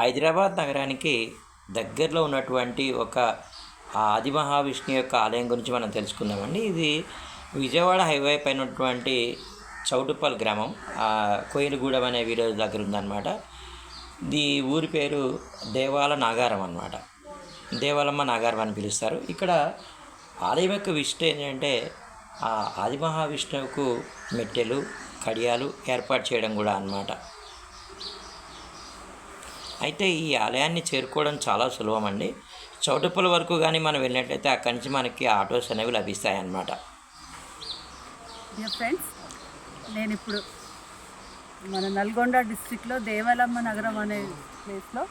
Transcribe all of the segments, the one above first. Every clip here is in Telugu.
హైదరాబాద్ నగరానికి దగ్గరలో ఉన్నటువంటి ఒక ఆది మహావిష్ణువు యొక్క ఆలయం గురించి మనం తెలుసుకుందామండి. ఇది విజయవాడ హైవే పైన ఉన్నటువంటి చౌటుప్పల్ గ్రామం, కోయిలగూడెం అనే విలేజ్ దగ్గర ఉందన్నమాట. ఈ ఊరి పేరు దేవాల నాగారం అన్నమాట. దేవాలమ్మ నాగారం అని పిలుస్తారు. ఇక్కడ ఆలయం యొక్క విశిష్టత ఏంటంటే ఆది మహావిష్ణువుకు మెట్టెలు, కడియాలు ఏర్పాటు చేయడం కూడా అన్నమాట. అయితే ఈ ఆలయాన్ని చేరుకోవడం చాలా సులభం అండి. చౌటుప్పల వరకు కానీ మనం వెళ్ళినట్లయితే అక్కడి నుంచి మనకి ఆటోస్ అనేవి లభిస్తాయి అన్నమాట. డియర్ ఫ్రెండ్స్, నేను ఇప్పుడు మన నల్గొండ డిస్ట్రిక్ట్లో దేవాలమ్మ నగరం అనే ప్లేస్లో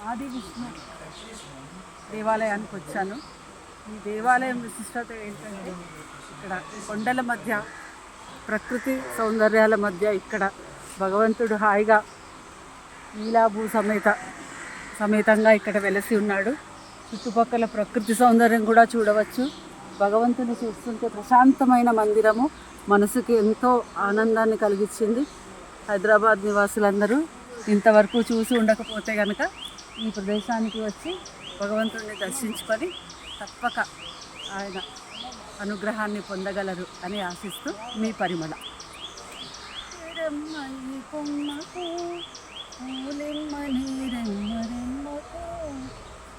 ఆది విష్ణు దేవాలయానికి వచ్చాను. ఈ దేవాలయం విశిష్టత ఏంటంటే ఇక్కడ కొండల మధ్య, ప్రకృతి సౌందర్యాల మధ్య ఇక్కడ భగవంతుడు హాయిగా నీలాభూ సమేతంగా ఇక్కడ వెలసి ఉన్నాడు. చుట్టుపక్కల ప్రకృతి సౌందర్యం కూడా చూడవచ్చు. భగవంతుని చూస్తుంటే ప్రశాంతమైన మందిరము మనసుకి ఎంతో ఆనందాన్ని కలిగించింది. హైదరాబాద్ నివాసులందరూ ఇంతవరకు చూసి ఉండకపోతే కనుక ఈ ప్రదేశానికి వచ్చి భగవంతుడిని దర్శించుకొని తప్పక ఆయన అనుగ్రహాన్ని పొందగలరు అని ఆశిస్తూ మీ పరిమళ.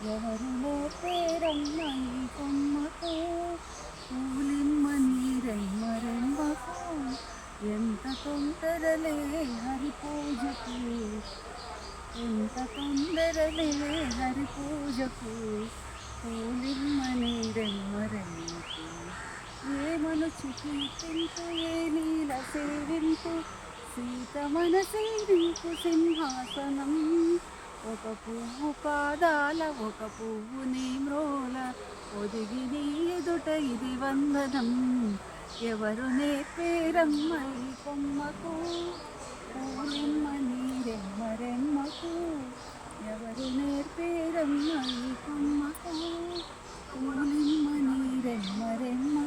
ఎవరు లేరమ్మని కొమ్మకు పూలిమ్మని రెమ్మరెమ్మకు, ఎంత తొందరలే హరి పూజకు, ఎంత తొందరలే హరి పూజకు, పూలిమ్మని రెమ్మరెమ్మకు. ఏమనుచు కీర్తింతు ఏ నీల సేవింతు, సీత మనసేవింపు సింహాసనం. ఒక పువ్వు పాదాల ఒక పువ్వు నీ మ్రోల, ఒదిగి నీ ఎదుట ఇది వందనం. ఎవరు నేర్పేరమ్మ ఈ కొమ్మకు, పూలిమ్మని రెమ్మరెమ్మకు. ఎవరు నేర్పేరమ్మ ఈ కొమ్మకు, పూలిమ్మని రెమ్మరెమ్మకు.